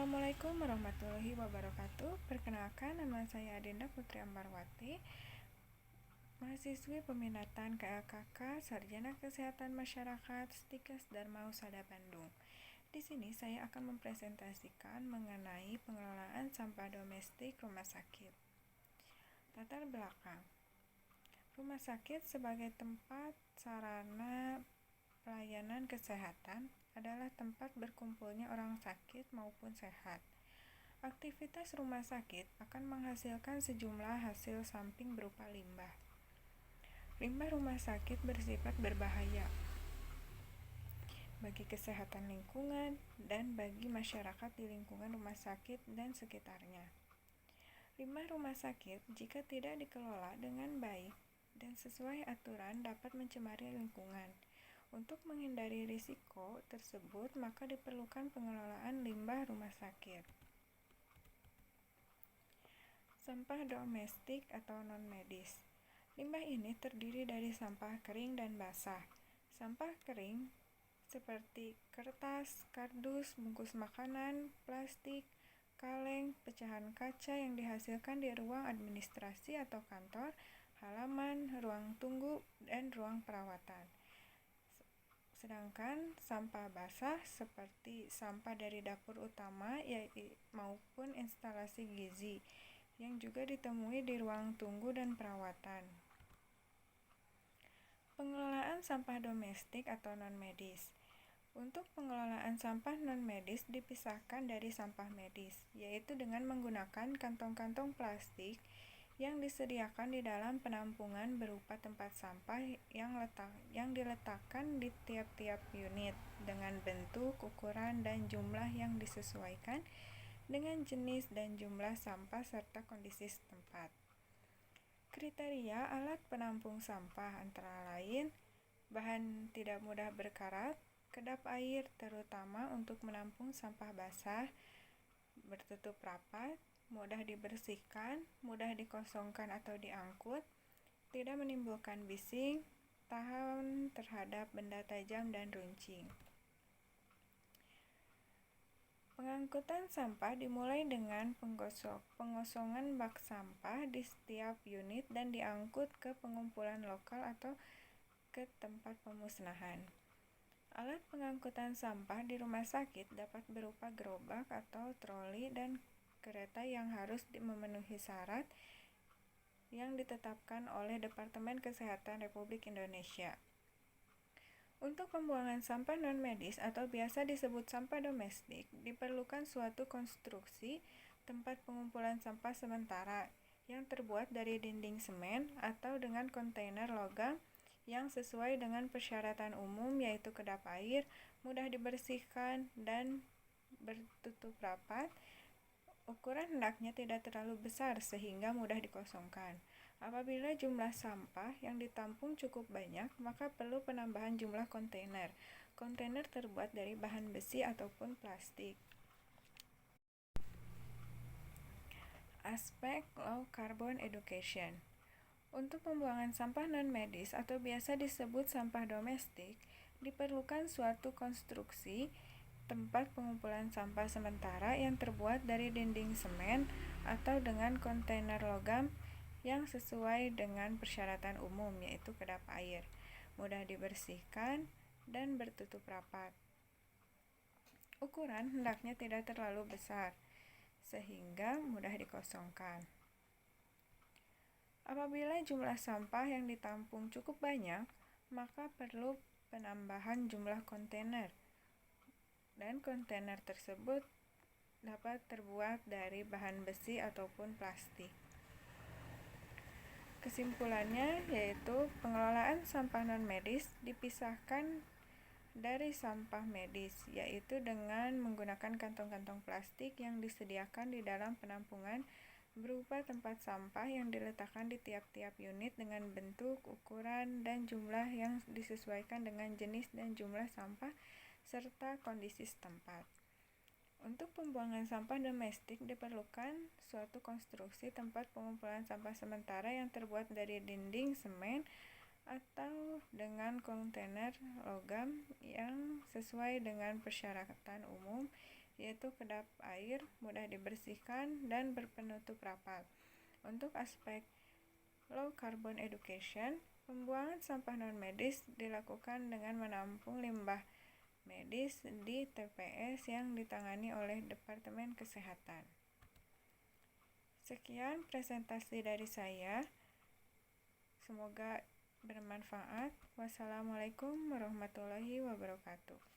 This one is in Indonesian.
Assalamualaikum warahmatullahi wabarakatuh. Perkenalkan, nama saya Adinda Putri Ambarwati, mahasiswi peminatan KLKK Sarjana Kesehatan Masyarakat Stikes Dharma Husada Bandung. Di sini saya akan mempresentasikan mengenai pengelolaan sampah domestik rumah sakit. Latar belakang. Rumah sakit sebagai tempat sarana pelayanan kesehatan adalah tempat berkumpulnya orang sakit maupun sehat. Aktivitas rumah sakit akan menghasilkan sejumlah hasil samping berupa limbah. Limbah rumah sakit bersifat berbahaya bagi kesehatan lingkungan dan bagi masyarakat di lingkungan rumah sakit dan sekitarnya. Limbah rumah sakit jika tidak dikelola dengan baik dan sesuai aturan dapat mencemari lingkungan. Untuk menghindari risiko tersebut, maka diperlukan pengelolaan limbah rumah sakit. Sampah domestik atau non-medis. Limbah ini terdiri dari sampah kering dan basah. Sampah kering seperti kertas, kardus, bungkus makanan, plastik, kaleng, pecahan kaca yang dihasilkan di ruang administrasi atau kantor, halaman, ruang tunggu, dan ruang perawatan. Sedangkan sampah basah seperti sampah dari dapur utama maupun instalasi gizi yang juga ditemui di ruang tunggu dan perawatan. Pengelolaan sampah domestik atau non-medis. Untuk pengelolaan sampah non-medis dipisahkan dari sampah medis, yaitu dengan menggunakan kantong-kantong plastik yang disediakan di dalam penampungan berupa tempat sampah yang diletakkan di tiap-tiap unit dengan bentuk, ukuran, dan jumlah yang disesuaikan dengan jenis dan jumlah sampah serta kondisi setempat. Kriteria alat penampung sampah antara lain bahan tidak mudah berkarat, kedap air terutama untuk menampung sampah basah, bertutup rapat, mudah dibersihkan, mudah dikosongkan atau diangkut, tidak menimbulkan bising, tahan terhadap benda tajam dan runcing. Pengangkutan sampah dimulai dengan pengosongan bak sampah di setiap unit dan diangkut ke pengumpulan lokal atau ke tempat pemusnahan. Alat pengangkutan sampah di rumah sakit dapat berupa gerobak atau troli dan kereta yang harus memenuhi syarat yang ditetapkan oleh Departemen Kesehatan Republik Indonesia. Untuk pembuangan sampah non-medis atau biasa disebut sampah domestik, diperlukan suatu konstruksi tempat pengumpulan sampah sementara yang terbuat dari dinding semen atau dengan kontainer logam yang sesuai dengan persyaratan umum yaitu kedap air, mudah dibersihkan, dan bertutup rapat. Ukuran hendaknya tidak terlalu besar sehingga mudah dikosongkan. Apabila jumlah sampah yang ditampung cukup banyak, maka perlu penambahan jumlah kontainer. Kontainer terbuat dari bahan besi ataupun plastik. Aspek Low Carbon Education. Untuk pembuangan sampah non-medis atau biasa disebut sampah domestik, diperlukan suatu konstruksi tempat pengumpulan sampah sementara yang terbuat dari dinding semen atau dengan kontainer logam yang sesuai dengan persyaratan umum yaitu kedap air, mudah dibersihkan, dan bertutup rapat. Ukuran hendaknya tidak terlalu besar sehingga mudah dikosongkan. Apabila jumlah sampah yang ditampung cukup banyak, maka perlu penambahan jumlah kontainer. Dan kontainer tersebut dapat terbuat dari bahan besi ataupun plastik. Kesimpulannya yaitu pengelolaan sampah non-medis dipisahkan dari sampah medis, yaitu dengan menggunakan kantong-kantong plastik yang disediakan di dalam penampungan berupa tempat sampah yang diletakkan di tiap-tiap unit dengan bentuk, ukuran, dan jumlah yang disesuaikan dengan jenis dan jumlah sampah serta kondisi setempat. Untuk pembuangan sampah domestik diperlukan suatu konstruksi tempat pengumpulan sampah sementara yang terbuat dari dinding semen atau dengan kontainer logam yang sesuai dengan persyaratan umum yaitu kedap air, mudah dibersihkan, dan berpenutup rapat. Untuk aspek low carbon education, pembuangan sampah non-medis dilakukan dengan menampung limbah medis di TPS yang ditangani oleh Departemen Kesehatan. Sekian presentasi dari saya. Semoga bermanfaat. Wassalamualaikum warahmatullahi wabarakatuh.